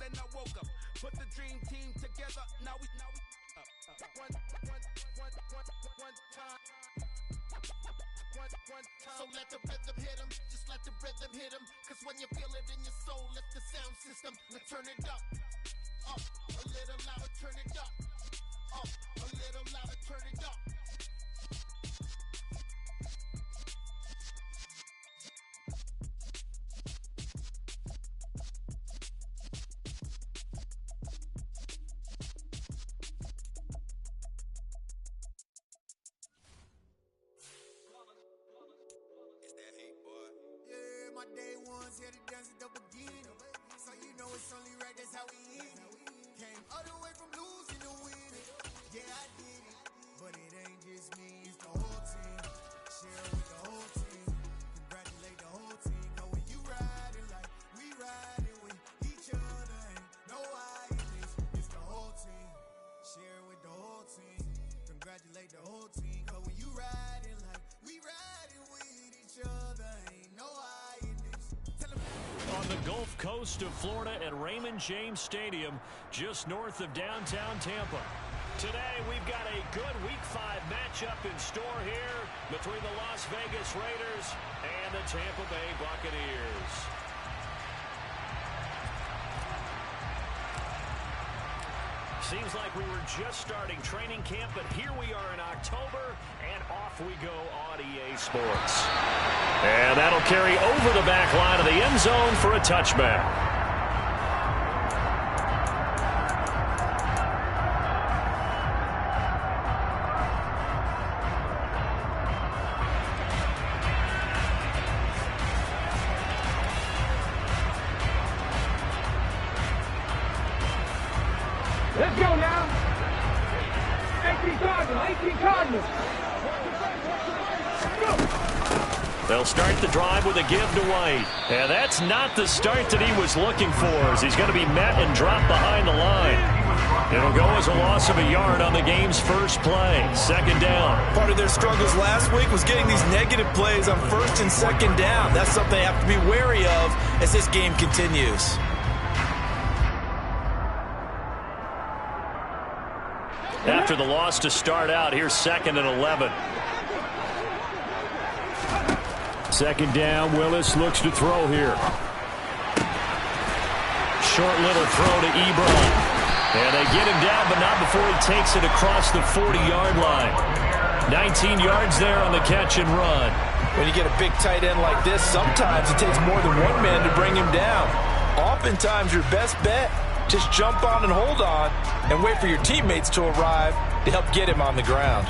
then I woke up. Put the dream team together, now we one time. So let the rhythm hit him, just let the rhythm hit him. Cause when you feel it in your soul, lift the sound system and turn it up. Up, a little louder, turn it up. Up, a little louder, turn it up. My day ones here to dance at the beginning. So you know it's only right, that's how we end it. Came all the way from losing to winning. Yeah, I did it. But it ain't just me, it's the whole team. Share with the whole team. Congratulate the whole team. Cause when you riding like we riding with each other, ain't no I in this. It's the whole team. Share with the whole team. Congratulate the whole team. Cause when you riding like we riding with each other, ain't no I. On the Gulf Coast of Florida at Raymond James Stadium, just north of downtown Tampa. Today, we've got a good Week 5 matchup in store here between the Las Vegas Raiders and the Tampa Bay Buccaneers. Seems like we were just starting training camp, but here we are in October, and off we go on EA Sports. And that'll carry over the back line of the end zone for a touchback. Let's go now. 18 Cardinals. They'll start the drive with a give to White. And that's not the start that he was looking for, as he's going to be met and dropped behind the line. It'll go as a loss of a yard on the game's first play. Second down. Part of their struggles last week was getting these negative plays on first and second down. That's something they have to be wary of as this game continues. After the loss to start out, here's 2nd and 11. Second down, Willis looks to throw here. Short little throw to Ebron. And they get him down, but not before he takes it across the 40-yard line. 19 yards there on the catch and run. When you get a big tight end like this, sometimes it takes more than one man to bring him down. Oftentimes, your best bet, just jump on and hold on and wait for your teammates to arrive to help get him on the ground.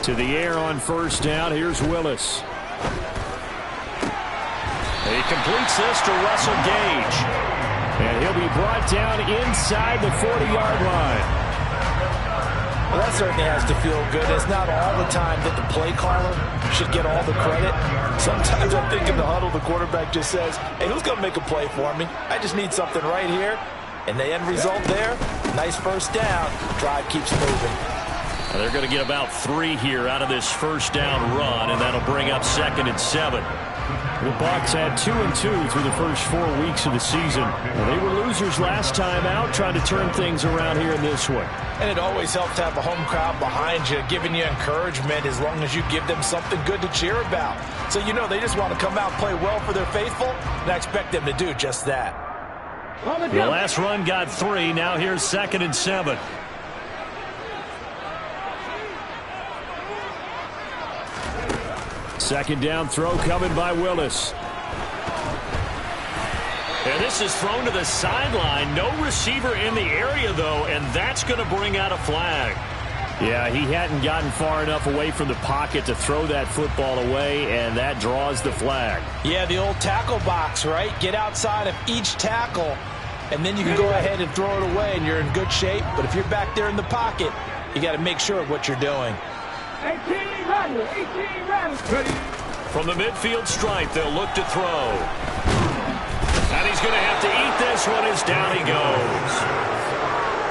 To the air on first down. Here's Willis. He completes this to Russell Gage. And he'll be brought down inside the 40-yard line. Well, that certainly has to feel good. It's not all the time that the play caller should get all the credit. Sometimes I think in the huddle, the quarterback just says, hey, who's going to make a play for me? I just need something right here. And the end result there, nice first down. Drive keeps moving. Well, they're going to get about 3 here out of this first down run, and that'll bring up 2nd and 7. The Bucs had 2-2 through the first 4 weeks of the season. They were losers last time out, trying to turn things around here in this one. And it always helps to have a home crowd behind you, giving you encouragement as long as you give them something good to cheer about. So you know they just want to come out and play well for their faithful, and I expect them to do just that. The last run got 3. Now here's 2nd and 7. Second down throw coming by Willis. And this is thrown to the sideline. No receiver in the area, though, and that's going to bring out a flag. Yeah, he hadn't gotten far enough away from the pocket to throw that football away, and that draws the flag. Yeah, the old tackle box, right? Get outside of each tackle, and then you can go ahead and throw it away, and you're in good shape. But if you're back there in the pocket, you got to make sure of what you're doing. 18 runners, 18 runners. From the midfield stripe, they'll look to throw. And he's going to have to eat this one as down he goes.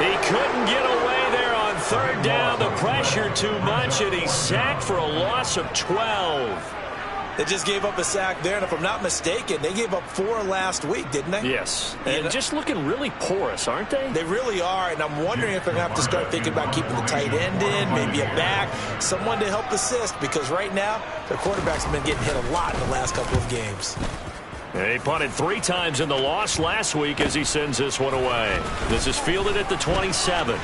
He couldn't get away there on third down. The pressure too much, and he's sacked for a loss of 12. They just gave up a sack there, and if I'm not mistaken, they gave up 4 last week, didn't they? Yes, and just looking really porous, aren't they? They really are, and I'm wondering if they're going to have to start thinking about keeping the tight end in, maybe a back, someone to help assist, because right now, their quarterback's been getting hit a lot in the last couple of games. He punted 3 times in the loss last week as he sends this one away. This is fielded at the 27.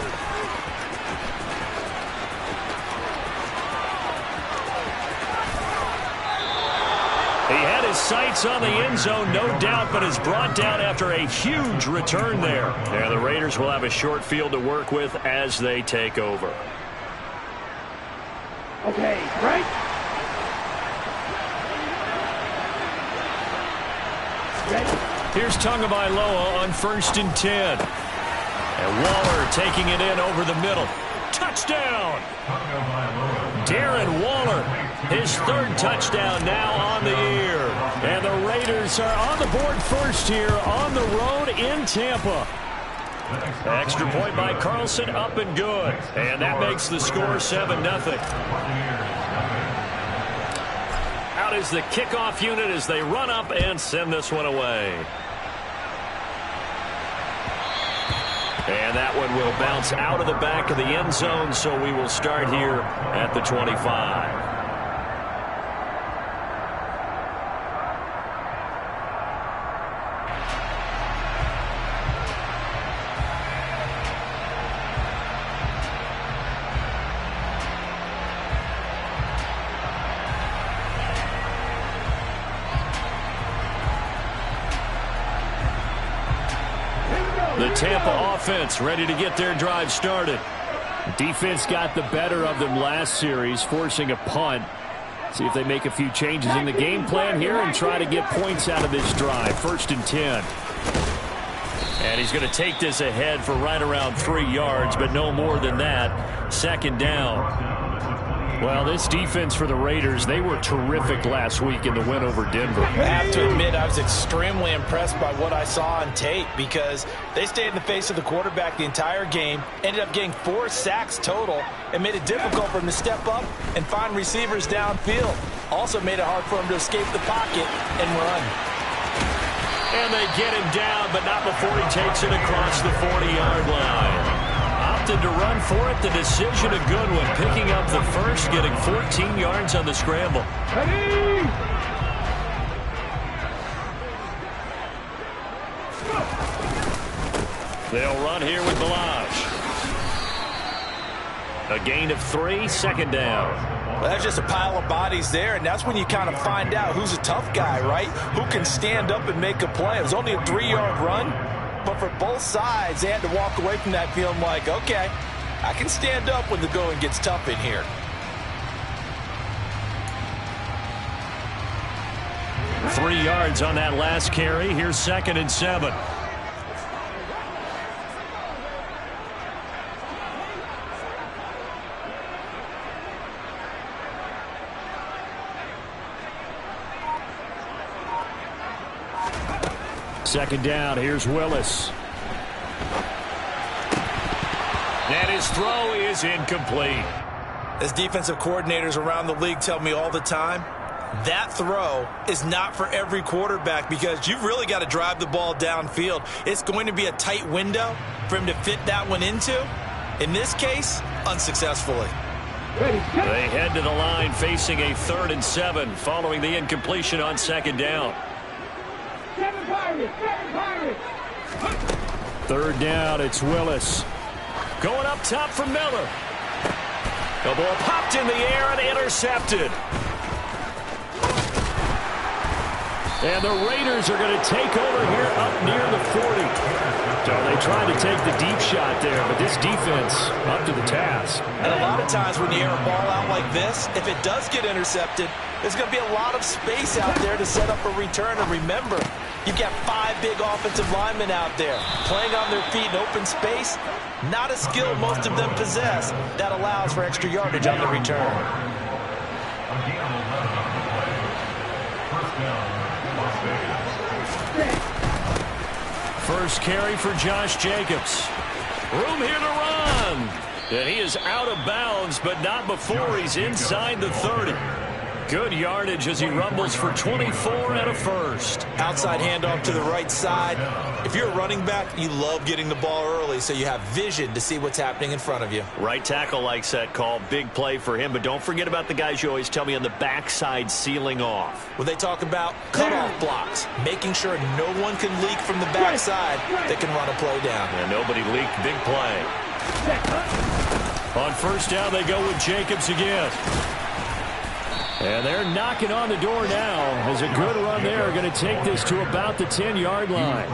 He had his sights on the end zone, no doubt, but is brought down after a huge return there. And the Raiders will have a short field to work with as they take over. Okay, right? Here's Tagovailoa on 1st and 10. And Waller taking it in over the middle. Touchdown! Darren Waller, his 3rd touchdown now on the year. And the Raiders are on the board first here on the road in Tampa. Extra point by Carlson, up and good. And that makes the score 7-0. Out is the kickoff unit as they run up and send this one away. And that one will bounce out of the back of the end zone, so we will start here at the 25. The Tampa offense ready to get their drive started. Defense got the better of them last series, forcing a punt. See if they make a few changes in the game plan here and try to get points out of this drive. 1st and 10. And he's going to take this ahead for right around 3 yards, but no more than that. 2nd down. Well, this defense for the Raiders, they were terrific last week in the win over Denver. I have to admit, I was extremely impressed by what I saw on tape because they stayed in the face of the quarterback the entire game, ended up getting 4 sacks total, and made it difficult for him to step up and find receivers downfield. Also made it hard for him to escape the pocket and run. And they get him down, but not before he takes it across the 40-yard line. Opted to run for it. The decision a good one. Picking up the first, getting 14 yards on the scramble. Ready? They'll run here with Balazs. A gain of 3, 2nd down. Well, that's just a pile of bodies there, and that's when you kind of find out who's a tough guy, right? Who can stand up and make a play. It was only a 3-yard run, but for both sides, they had to walk away from that feeling like, okay, I can stand up when the going gets tough in here. Three yards on that last carry. Here's 2nd and 7. Second down, here's Willis. And his throw is incomplete. As defensive coordinators around the league tell me all the time, that throw is not for every quarterback because you've really got to drive the ball downfield. It's going to be a tight window for him to fit that one into. In this case, unsuccessfully. They head to the line facing a 3rd and 7 following the incompletion on 2nd down. 7 Pirates! 7 Pirates! 3rd down, it's Willis. Going up top for Miller. The ball popped in the air and intercepted. And the Raiders are going to take over here up near the 40. So they tried to take the deep shot there, but this defense up to the task. And a lot of times when you air a ball out like this, if it does get intercepted, there's going to be a lot of space out there to set up a return. And remember, you've got 5 big offensive linemen out there playing on their feet in open space. Not a skill most of them possess that allows for extra yardage on the return. First carry for Josh Jacobs. Room here to run. And he is out of bounds, but not before he's inside the 30. Good yardage as he rumbles for 24 and a first. Outside handoff to the right side. If you're a running back, you love getting the ball early so you have vision to see what's happening in front of you. Right tackle likes that call. Big play for him, but don't forget about the guys you always tell me on the backside sealing off. When they talk about cutoff blocks, making sure no one can leak from the backside that can run a play down. And nobody leaked. Big play. On first down, they go with Jacobs again. And they're knocking on the door now as a good run there. Going to take this to about the 10-yard line.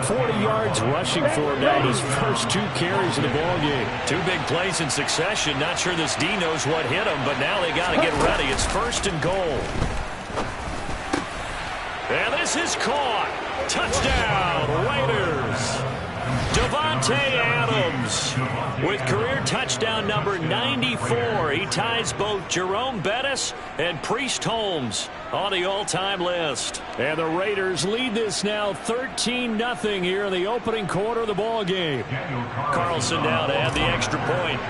40 yards rushing for him now in his first 2 carries in the ballgame. 2 big plays in succession. Not sure this D knows what hit him, but now they got to get ready. It's first and goal. And this is caught. Touchdown, Raiders. Devontae Adams with career touchdown number 94. He ties both Jerome Bettis and Priest Holmes on the all-time list. And the Raiders lead this now 13-0 here in the opening quarter of the ball game. Carlson now to add the extra point.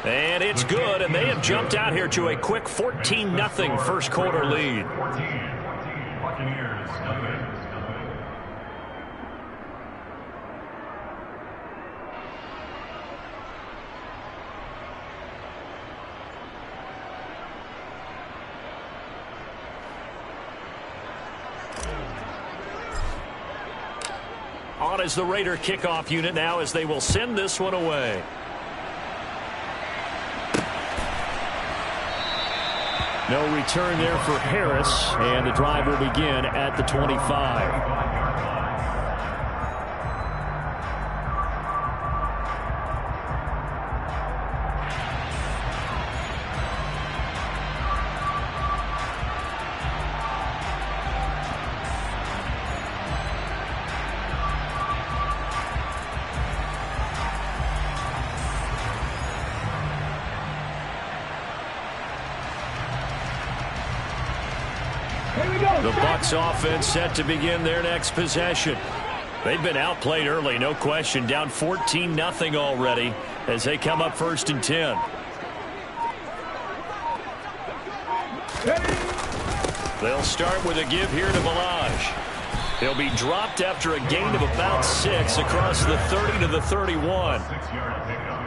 And it's good, and they have jumped out here to a quick 14-0 first quarter lead. On is the Raider kickoff unit now as they will send this one away. No return there for Harris, and the drive will begin at the 25. The Bucs offense set to begin their next possession. They've been outplayed early, no question. Down 14-0 already as they come up first and 10. They'll start with a give here to Balaj. He'll be dropped after a gain of about 6 across the 30 to the 31.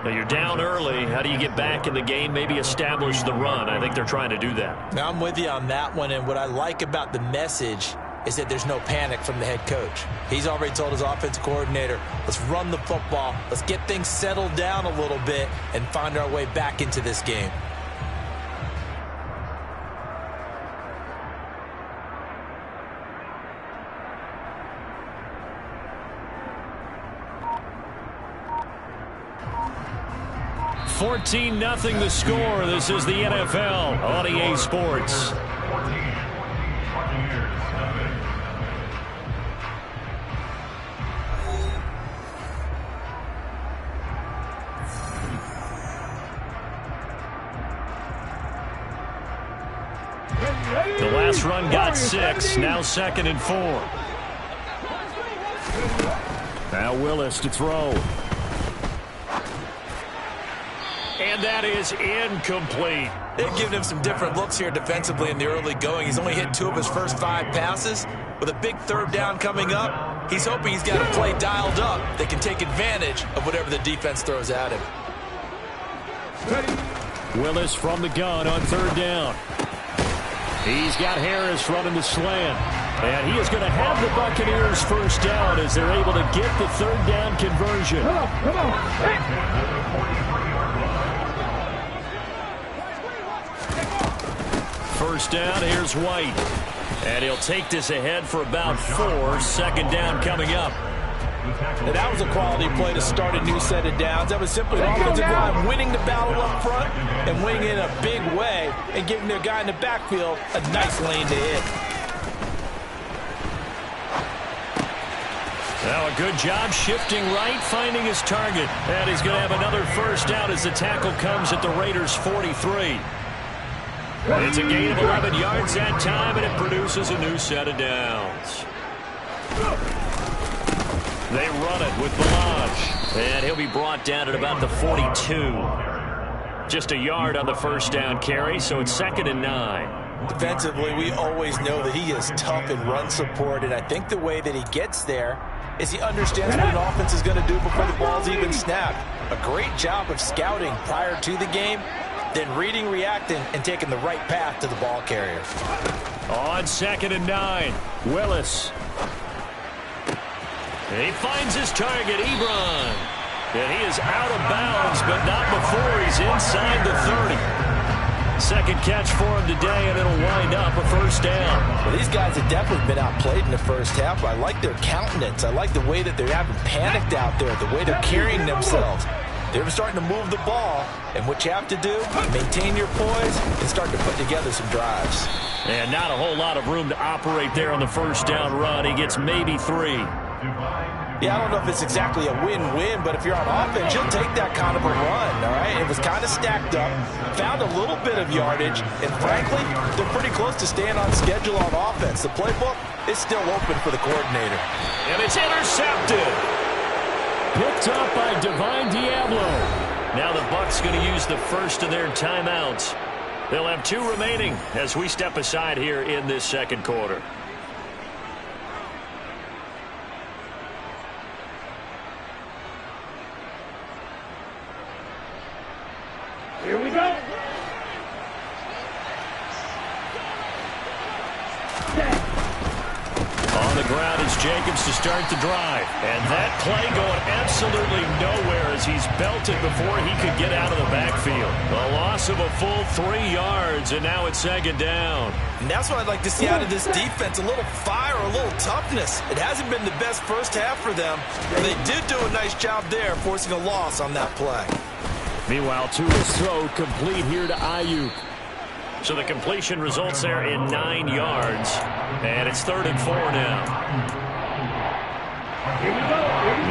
Now you're down early. How do you get back in the game? Maybe establish the run. I think they're trying to do that. Now I'm with you on that one, and what I like about the message is that there's no panic from the head coach. He's already told his offensive coordinator, let's run the football, let's get things settled down a little bit and find our way back into this game. $14-0 the score. This is the NFL on EA Sports. The last run got 6. Now 2nd and 4. Now Willis to throw. And that is incomplete. They've given him some different looks here defensively in the early going. He's only hit 2 of his first 5 passes. With a big 3rd down coming up, he's hoping he's got a play dialed up that can take advantage of whatever the defense throws at him. Willis from the gun on 3rd down. He's got Harris running the slant. And he is going to have the Buccaneers first down as they're able to get the 3rd down conversion. Come on. Hey. First down, here's White. And he'll take this ahead for about 4. 2nd down coming up. And that was a quality play to start a new set of downs. That was simply an offensive line winning the battle up front and winning it in a big way and giving their guy in the backfield a nice lane to hit. Now a good job shifting right, finding his target. And he's going to have another first down as the tackle comes at the Raiders' 43. It's a gain of 11 yards that time, and it produces a new set of downs. They run it with Balaj, and he'll be brought down at about the 42. Just a yard on the first down carry, so it's 2nd and 9. Defensively, we always know that he is tough in run support, and I think the way that he gets there is he understands what an offense is going to do before the ball's even snapped. A great job of scouting prior to the game, then reading, reacting, and taking the right path to the ball carrier. On 2nd and 9, Willis. And he finds his target, Ebron. And he is out of bounds, but not before he's inside the 30. Second catch for him today, and it'll wind up a first down. Well, these guys have definitely been outplayed in the first half. I like their countenance. I like the way that they haven't panicked out there, the way they're carrying themselves. They're starting to move the ball, and what you have to do, maintain your poise and start to put together some drives. And not a whole lot of room to operate there on the first down run. He gets maybe 3. Yeah, I don't know if it's exactly a win-win, but if you're on offense, you'll take that kind of a run, all right? It was kind of stacked up, found a little bit of yardage, and frankly, they're pretty close to staying on schedule on offense. The playbook is still open for the coordinator. And it's intercepted. Picked up by Divine Diablo. Now the Bucs going to use the first of their timeouts. They'll have 2 remaining as we step aside here in this second quarter. Here we go. On the ground is Jacobs to start the drive. And that play going absolutely nowhere as he's belted before he could get out of the backfield. A loss of a full 3 yards, and now it's 2nd down. And that's what I'd like to see out of this defense, a little fire, a little toughness. It hasn't been the best first half for them, but they did do a nice job there, forcing a loss on that play. Meanwhile, Tua's throw complete here to Ayuk. So the completion results there in 9 yards. And it's 3rd and 4 now. Here we go.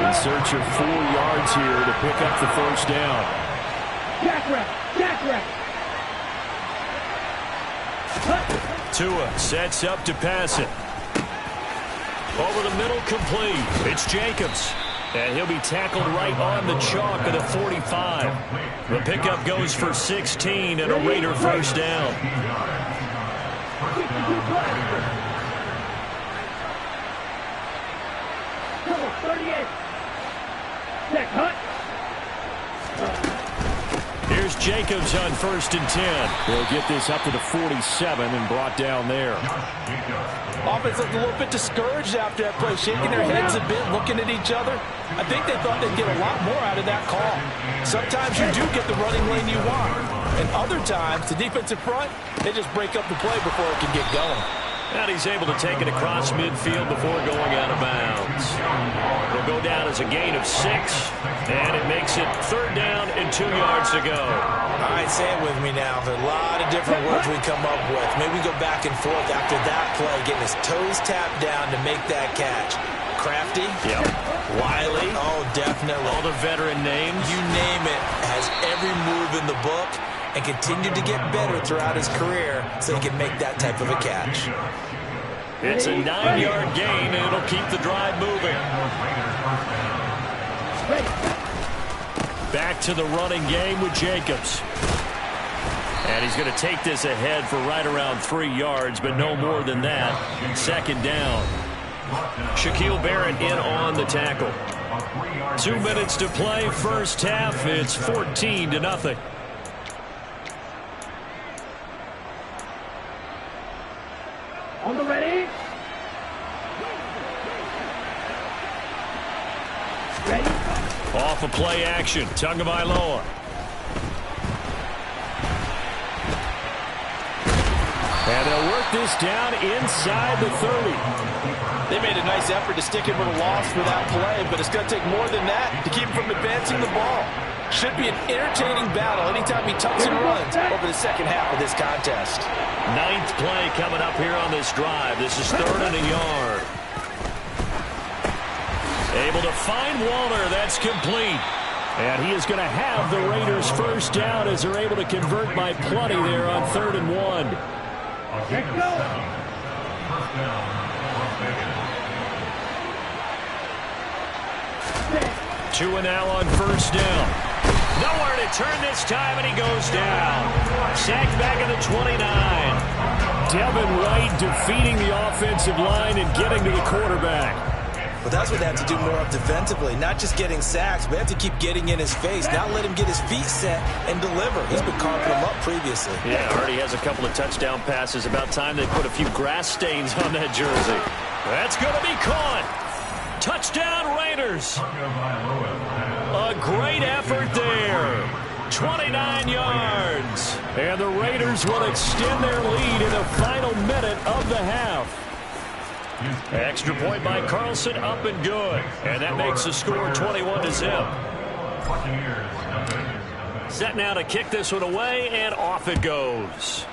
In search of 4 yards here to pick up the first down. Jack wrap. Tua sets up to pass it. Over the middle, complete. It's Jacobs. And he'll be tackled right on the chalk of the 45. The pickup goes for 16 and a Raider first down. Come on, 38. Check, Hunt. Here's Jacobs on 1st and 10. He'll get this up to the 47 and brought down there. Offense looked a little bit discouraged after that play, shaking their heads a bit, looking at each other. I think they thought they'd get a lot more out of that call. Sometimes you do get the running lane you want, and other times, the defensive front, they just break up the play before it can get going. And he's able to take it across midfield before going out of bounds. It'll go down as a gain of 6, and it makes it 3rd down and 2 yards to go. All right, say it with me now. There are a lot of different words we come up with. Maybe we go back and forth after that play, getting his toes tapped down to make that catch. Crafty? Yep. Wiley? Oh, definitely. All the veteran names? You name it. Has every move in the book and continued to get better throughout his career so he can make that type of a catch. It's a 9-yard gain, and it'll keep the drive moving. Back to the running game with Jacobs. And he's going to take this ahead for right around 3 yards, but no more than that. 2nd down. Shaquille Barrett in on the tackle. 2 minutes to play, first half. It's 14-0. On the ready. Ready. Off of play action, Tagovailoa. And they'll work this down inside the 30. They made a nice effort to stick him with a loss for that play, but it's going to take more than that to keep him from advancing the ball. Should be an entertaining battle anytime he tucks and runs over the second half of this contest. 9th play coming up here on this drive. This is 3rd and a yard. Able to find Waller. That's complete. And he is going to have the Raiders first down as they're able to convert by plenty there on 3rd and 1. Let's go. Tua now on first down. Nowhere to turn this time, and he goes down. Sacked back at the 29. Devin White defeating the offensive line and getting to the quarterback. Well, that's what they have to do more of defensively. Not just getting sacks, but they have to keep getting in his face. Not let him get his feet set and deliver. He's been carving them up previously. Yeah, already has a couple of touchdown passes. About time they put a few grass stains on that jersey. That's going to be caught. Touchdown Raiders. A great effort there. 29 yards. And the Raiders will extend their lead in the final minute of the half. Extra point by Carlson, up and good. And that makes the score 21-0. Set now to kick this one away, and off it goes.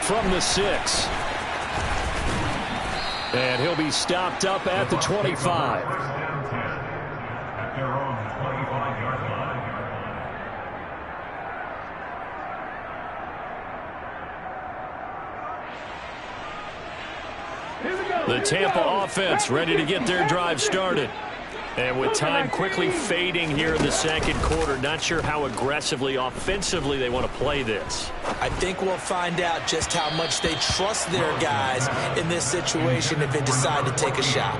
From the 6. And he'll be stopped up at the 25. The Tampa offense ready to get their drive started. And with time quickly fading here in the second quarter, not sure how aggressively, offensively they want to play this. I think we'll find out just how much they trust their guys in this situation if they decide to take a shot.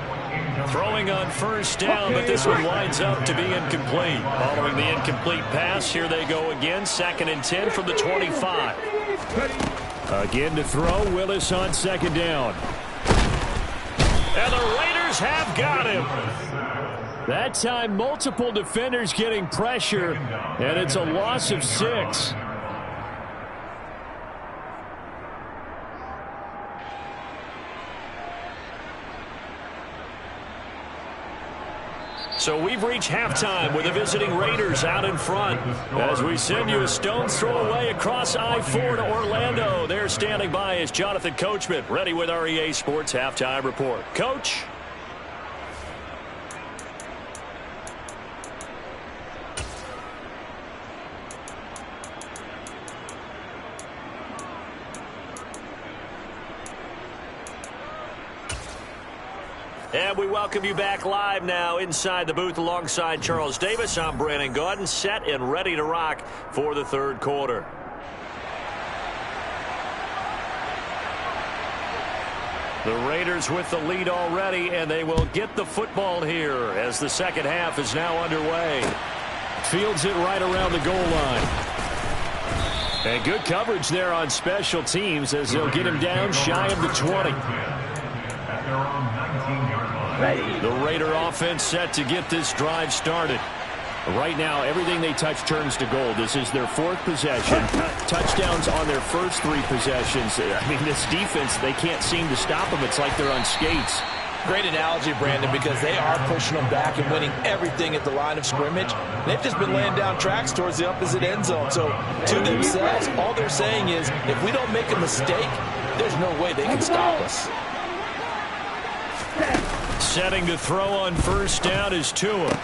Throwing on first down, but this one winds up to be incomplete. Following the incomplete pass, here they go again. 2nd and 10 from the 25. Again to throw, Willis on 2nd down. And the Raiders have got him. That time, multiple defenders getting pressure, and it's a loss of 6. So we've reached halftime with the visiting Raiders out in front. As we send you a stone's throw away across I-4 to Orlando. There standing by is Jonathan Coachman, ready with our EA Sports Halftime Report. Coach? And we welcome you back live now inside the booth alongside Charles Davis. I'm Brandon Gaudin, set and ready to rock for the third quarter. The Raiders with the lead already, and they will get the football here as the second half is now underway. Fields it right around the goal line. And good coverage there on special teams as they'll get him down shy of the 20. The Raider offense set to get this drive started. Right now, everything they touch turns to gold. This is their 4th possession. Touchdowns on their first 3 possessions. I mean, this defense, they can't seem to stop them. It's like they're on skates. Great analogy, Brandon, because they are pushing them back and winning everything at the line of scrimmage. They've just been laying down tracks towards the opposite end zone. So, to themselves, all they're saying is, if we don't make a mistake, there's no way they can stop us. Setting to throw on first down is Tua.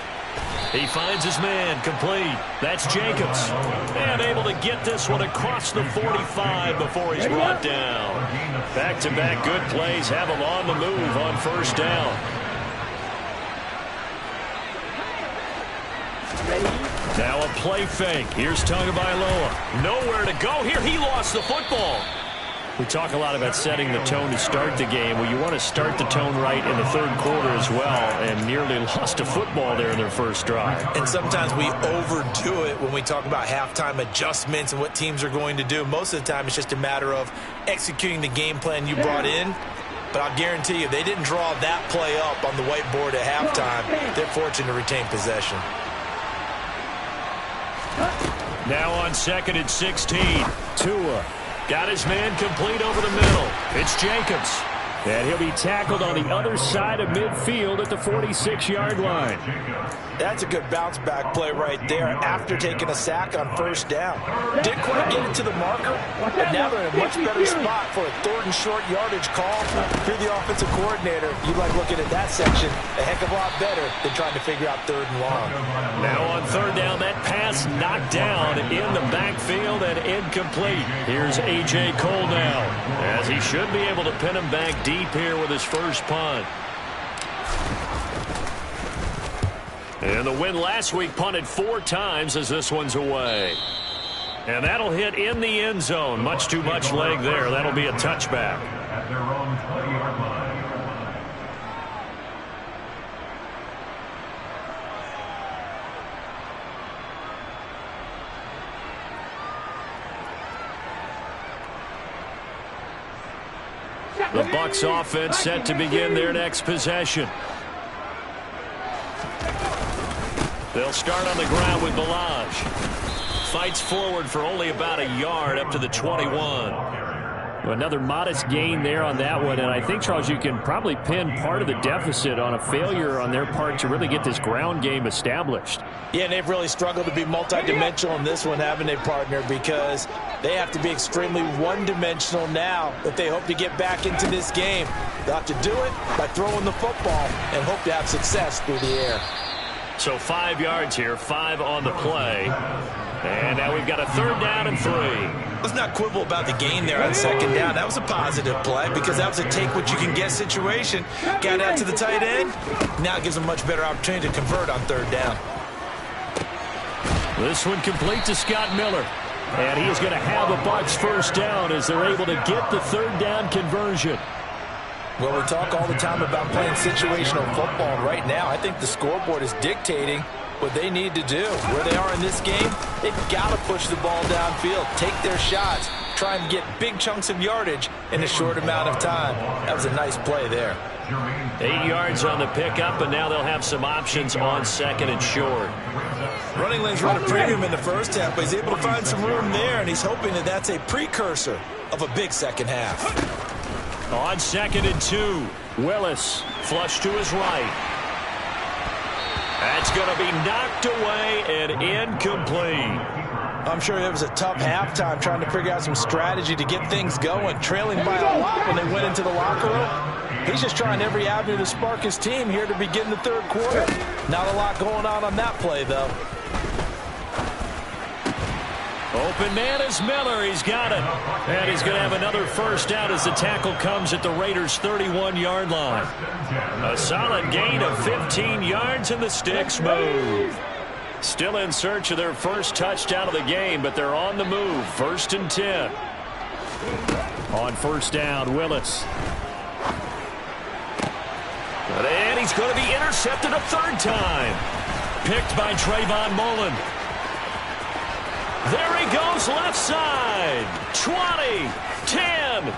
He finds his man, complete. That's Jacobs. And able to get this one across the 45 before he's brought down. Back-to-back good plays have him on the move on first down. Now a play fake. Here's Tagovailoa. Nowhere to go here. He lost the football. We talk a lot about setting the tone to start the game. Well, you want to start the tone right in the third quarter as well, and nearly lost a football there in their first drive. And sometimes we overdo it when we talk about halftime adjustments and what teams are going to do. Most of the time, it's just a matter of executing the game plan you brought in. But I'll guarantee you, they didn't draw that play up on the whiteboard at halftime. They're fortunate to retain possession. Now on 2nd and 16, Tua. Got his man complete over the middle. It's Jacobs. And he'll be tackled on the other side of midfield at the 46-yard line. That's a good bounce-back play right there after taking a sack on first down. Didn't quite get it to the marker, but now they're in a much better spot for a 3rd and short yardage call. If you're the offensive coordinator, you like looking at that section a heck of a lot better than trying to figure out 3rd and long. Now on 3rd down, that pass knocked down in the backfield and incomplete. Here's A.J. Cole now, as he should be able to pin him back deep here with his first punt. And the win last week punted 4 times as this one's away. And that'll hit in the end zone. Much too much leg there. That'll be a touchback. At their own 20-yard line. The Bucs offense set to begin their next possession. They'll start on the ground with Balaj. Fights forward for only about a yard up to the 21. Another modest gain there on that one, and I think, Charles, you can probably pin part of the deficit on a failure on their part to really get this ground game established. Yeah, and they've really struggled to be multidimensional in this one, haven't they, partner? Because they have to be extremely one-dimensional now if they hope to get back into this game. They'll have to do it by throwing the football and hope to have success through the air. So 5 yards here, 5 on the play. And now we've got a 3rd down and 3. Let's not quibble about the gain there on 2nd down. That was a positive play because that was a take-what-you-can-get situation. Got out to the tight end. Now it gives them a much better opportunity to convert on 3rd down. This one complete to Scott Miller. And he is going to have a Bucs first down as they're able to get the 3rd down conversion. Well, we talk all the time about playing situational football, and right now I think the scoreboard is dictating what they need to do. Where they are in this game, they've got to push the ball downfield, take their shots, try and get big chunks of yardage in a short amount of time. That was a nice play there. 8 yards on the pickup, and now they'll have some options on 2nd and short. Running lanes run a premium in the first half, but he's able to find some room there, and he's hoping that that's a precursor of a big second half. On 2nd and 2, Willis flush to his right. That's going to be knocked away and incomplete. I'm sure it was a tough halftime trying to figure out some strategy to get things going, trailing by a lot when they went into the locker room. He's just trying every avenue to spark his team here to begin the 3rd quarter. Not a lot going on that play, though. Open man is Miller. He's got it. And he's going to have another first down as the tackle comes at the Raiders' 31-yard line. A solid gain of 15 yards, and the sticks move. Still in search of their first touchdown of the game, but they're on the move. 1st and 10. On 1st down, Willis. And he's going to be intercepted a 3rd time. Picked by Trayvon Mullen. There he goes, left side. 20, 10.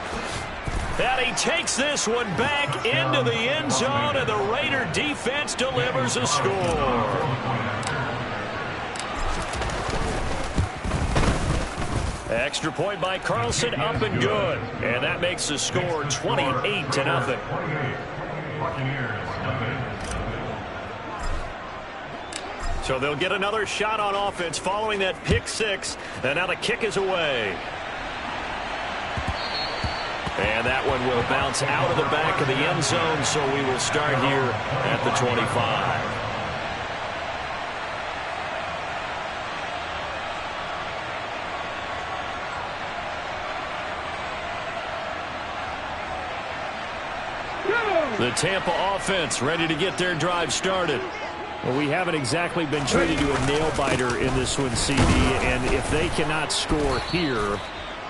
And he takes this one back into the end zone, and the Raider defense delivers a score. Extra point by Carlson, up and good. And that makes the score 28-0. So they'll get another shot on offense following that pick 6. And now the kick is away. And that one will bounce out of the back of the end zone, so we will start here at the 25. The Tampa offense ready to get their drive started. Well, we haven't exactly been treated to a nail-biter in this one, CD, and if they cannot score here,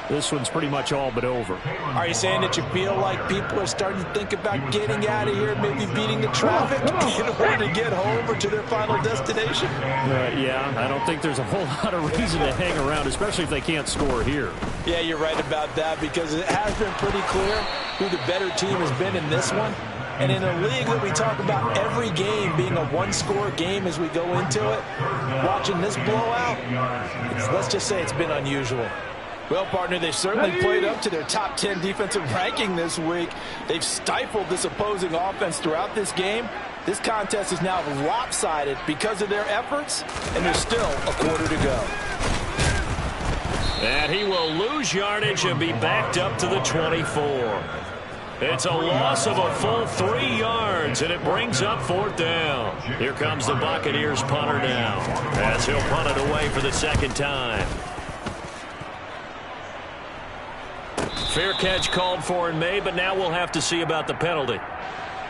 this one's pretty much all but over. Are you saying that you feel like people are starting to think about getting out of here, maybe beating the traffic in order to get home or to their final destination? Yeah, I don't think there's a whole lot of reason to hang around, especially if they can't score here. Yeah, you're right about that, because it has been pretty clear who the better team has been in this one. And in a league that we talk about every game being a one-score game as we go into it, watching this blowout, let's just say it's been unusual. Well, partner, they've certainly played up to their top 10 defensive ranking this week. They've stifled this opposing offense throughout this game, This contest is now lopsided because of their efforts, and there's still a quarter to go. And he will lose yardage and be backed up to the 24. It's a loss of a full 3 yards, and it brings up 4th down. Here comes the Buccaneers punter now, as he'll punt it away for the 2nd time. Fair catch called for and made, but now we'll have to see about the penalty.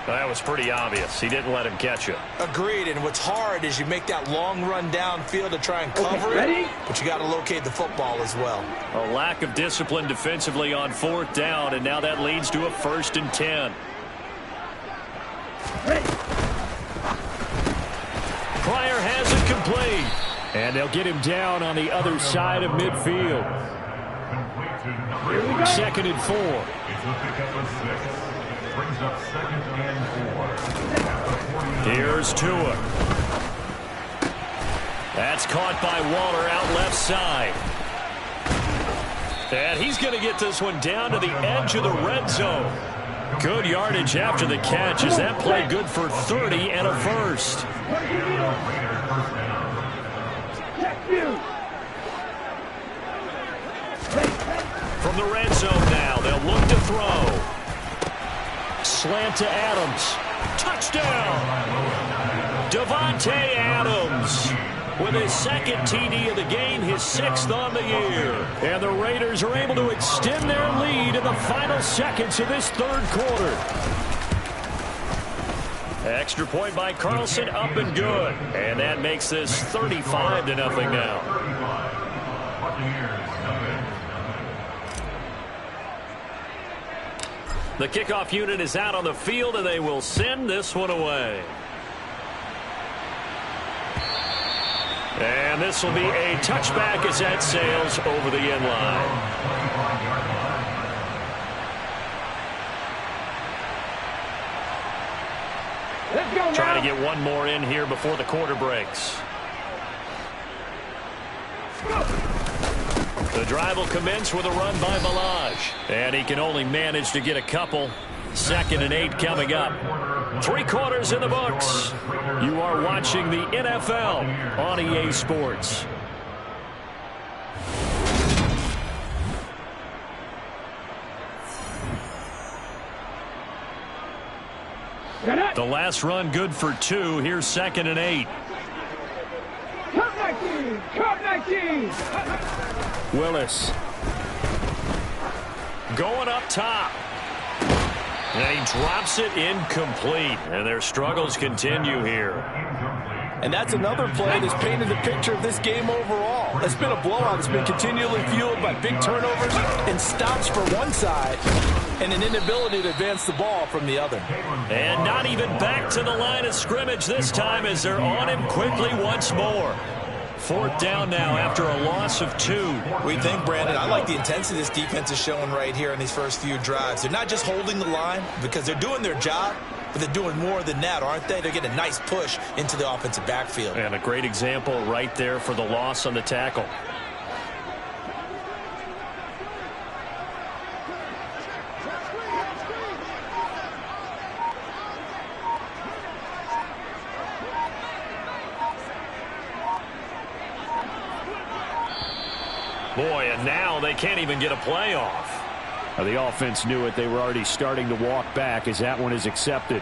Well, that was pretty obvious. He didn't let him catch it. Agreed, and what's hard is you make that long run downfield to try and cover it, but you got to locate the football as well. A lack of discipline defensively on 4th down, and now that leads to a 1st and 10. Pryor has it complete, and they'll get him down on the other side of midfield. 2nd and 4. It's a pickup of 6. Brings up 2nd and 4. Here's Tua. That's caught by Waller out left side. And he's going to get this one down to the edge of the red zone. Good yardage after the catch as that play good for 30 and a 1st. From the red zone now, they'll look to throw. Slant to Adams. Touchdown! Davante Adams with his 2nd TD of the game, his 6th on the year. And the Raiders are able to extend their lead in the final seconds of this 3rd quarter. Extra point by Carlson, up and good. And that makes this 35-0 now. The kickoff unit is out on the field, and they will send this one away. And this will be a touchback as that sails over the end line. Let's go now. Trying to get one more in here before the quarter breaks. The drive will commence with a run by Balaj. And he can only manage to get a couple. 2nd and 8 coming up. 3 quarters in the books. You are watching the NFL on EA Sports. The last run good for 2. Here's 2nd and 8. Cut 19! Cut 19! Willis. Going up top. And he drops it incomplete. And their struggles continue here. And that's another play that's painted the picture of this game overall. It's been a blowout. It's been continually fueled by big turnovers and stops for one side and an inability to advance the ball from the other. And not even back to the line of scrimmage this time as they're on him quickly once more. 4th down now after a loss of 2. We think, Brandon, I like the intensity this defense is showing right here in these first few drives. They're not just holding the line because they're doing their job, but they're doing more than that, aren't they? They're getting a nice push into the offensive backfield. And a great example right there for the loss on the tackle. Boy, and now they can't even get a play off. The offense knew it. They were already starting to walk back as that one is accepted.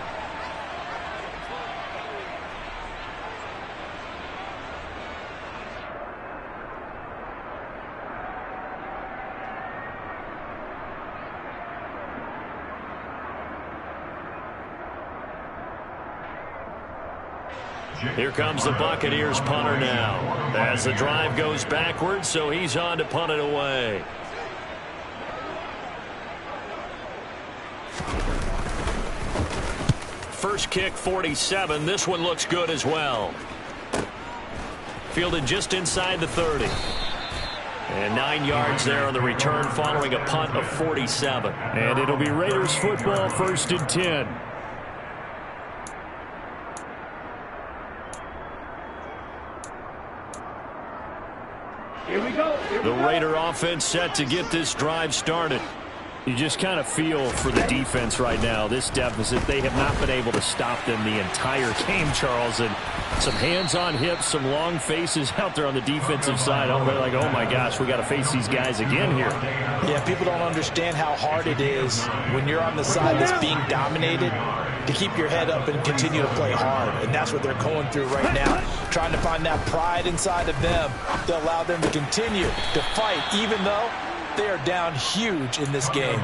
Here comes the Buccaneers punter now as the drive goes backwards, so he's on to punt it away. First kick 47. This one looks good as well. Fielded just inside the 30. And 9 yards there on the return following a punt of 47. And it'll be Raiders football, 1st and 10. Here we go. The Raider offense set to get this drive started. You just kind of feel for the defense right now, this deficit. They have not been able to stop them the entire game, Charles. And some hands on hips, some long faces out there on the defensive side. They're like, oh, my gosh, we got to face these guys again here. Yeah, people don't understand how hard it is when you're on the side that's being dominated to keep your head up and continue to play hard. And that's what they're going through right now, trying to find that pride inside of them to allow them to continue to fight, even though they are down huge in this game.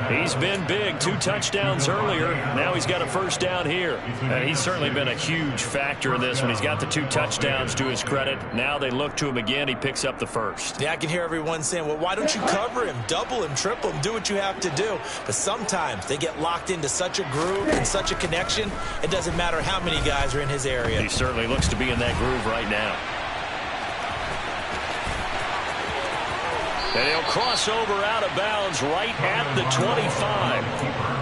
He's been big. 2 touchdowns earlier. Now he's got a first down here. And he's certainly been a huge factor in this when he's got the 2 touchdowns to his credit. Now they look to him again. He picks up the first. Yeah, I can hear everyone saying, well, why don't you cover him, double him, triple him, do what you have to do. But sometimes they get locked into such a groove and such a connection, it doesn't matter how many guys are in his area. He certainly looks to be in that groove right now. And he'll cross over out of bounds right at the 25.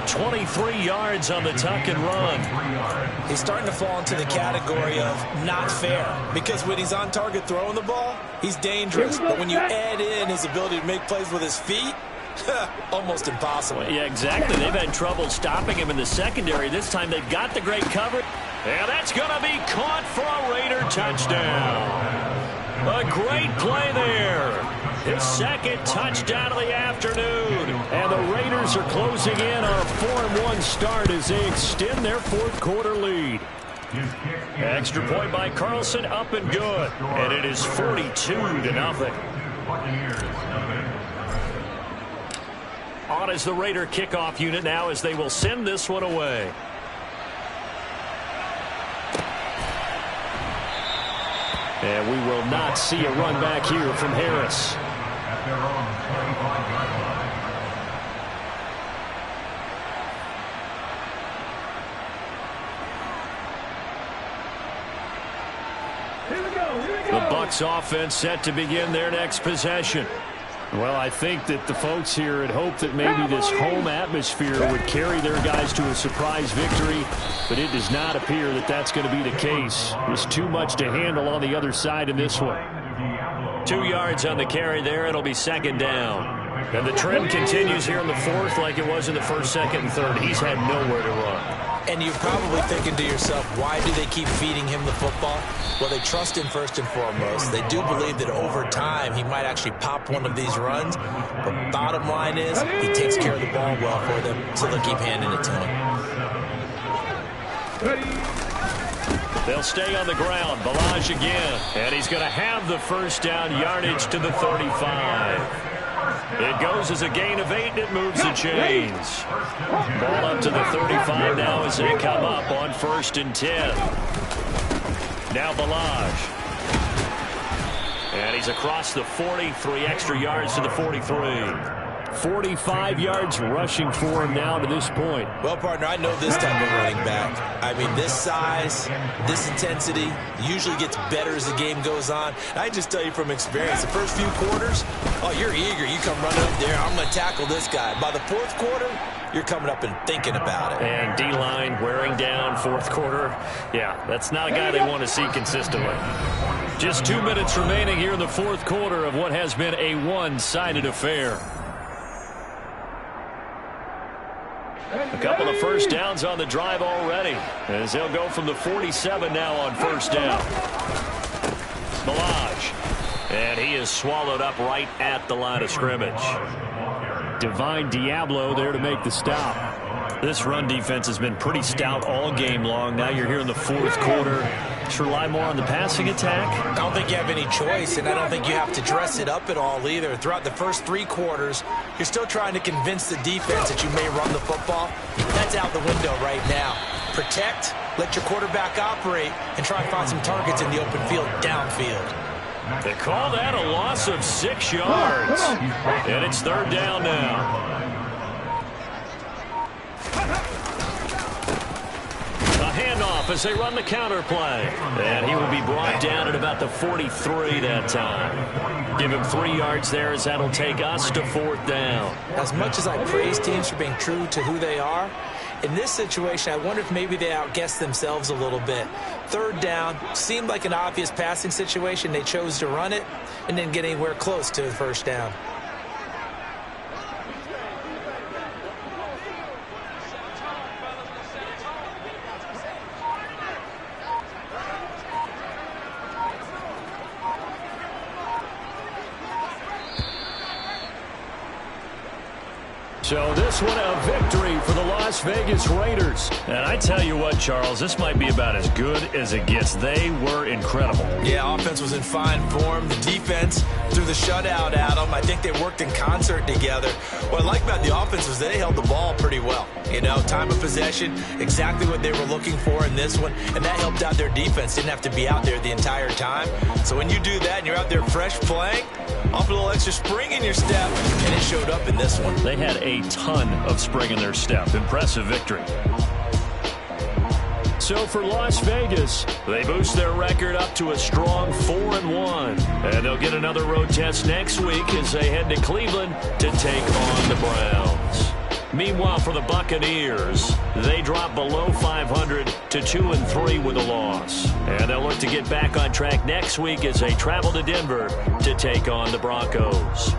23 yards on the tuck and run. He's starting to fall into the category of not fair, because when he's on target throwing the ball, he's dangerous. But when you add in his ability to make plays with his feet, almost impossible. Yeah, exactly. They've had trouble stopping him in the secondary. This time they've got the great coverage. And that's going to be caught for a Raider touchdown. A great play there. His second touchdown of the afternoon. And the Raiders are closing in on a 4-1 start as they extend their fourth quarter lead. Extra point by Carlson, up and good. And it is 42-0. On is the Raider kickoff unit now as they will send this one away. And we will not see a run back here from Harris. The Bucs offense set to begin their next possession. Well, I think that the folks here had hoped that maybe this home atmosphere would carry their guys to a surprise victory, but it does not appear that that's going to be the case. There's too much to handle on the other side in this one. 2 yards on the carry there. It'll be second down. And the trend continues here in the fourth like it was in the first, second, and third. He's had nowhere to run. And you're probably thinking to yourself, why do they keep feeding him the football? Well, they trust him first and foremost. They do believe that over time he might actually pop one of these runs. But bottom line is he takes care of the ball well for them, so they'll keep handing it to him. They'll stay on the ground. Balaj again. And he's going to have the first down, yardage to the 35. It goes as a gain of 8, and it moves the chains. Ball up to the 35 now as they come up on 1st and 10. Now Balaj. And he's across the 40, 3 extra yards to the 43. 45 yards rushing for him now to this point. Well, partner, I know this type of running back. I mean, this size, this intensity usually gets better as the game goes on. And I just tell you from experience, the first few quarters, oh, you're eager. You come running up there, I'm going to tackle this guy. By the fourth quarter, you're coming up and thinking about it. And D-line wearing down fourth quarter. Yeah, that's not a guy they want to see consistently. Just 2 minutes remaining here in the fourth quarter of what has been a one-sided affair. A couple of first downs on the drive already, as they'll go from the 47 now on first down. Balaj, and he is swallowed up right at the line of scrimmage. Divine Diablo there to make the stop. This run defense has been pretty stout all game long. Now you're here in the fourth quarter. Just rely more on the passing attack. I don't think you have any choice, and I don't think you have to dress it up at all either. Throughout the first 3 quarters, you're still trying to convince the defense that you may run the football. That's out the window right now. Protect, let your quarterback operate, and try and find some targets in the open field downfield. They call that a loss of 6 yards. And it's third down now. Handoff as they run the counter play. And he will be brought down at about the 43 that time. Give him 3 yards there as that'll take us to fourth down. As much as I praise teams for being true to who they are, in this situation, I wonder if maybe they outguessed themselves a little bit. Third down seemed like an obvious passing situation. They chose to run it and didn't get anywhere close to the first down. So this one a victory for the Las Vegas Raiders. And I tell you what, Charles, this might be about as good as it gets. They were incredible. Yeah, offense was in fine form. The defense threw the shutout at them. I think they worked in concert together. What I like about the offense was they held the ball pretty well. You know, time of possession, exactly what they were looking for in this one, and that helped out their defense. Didn't have to be out there the entire time. So when you do that and you're out there fresh playing, off a little extra spring in your step, and it showed up in this one. They had a ton of spring in their step. Impressive victory. So for Las Vegas, they boost their record up to a strong 4-1. And they'll get another road test next week as they head to Cleveland to take on the Browns. Meanwhile, for the Buccaneers, they drop below 500 to 2-3 with a loss. And they'll look to get back on track next week as they travel to Denver to take on the Broncos.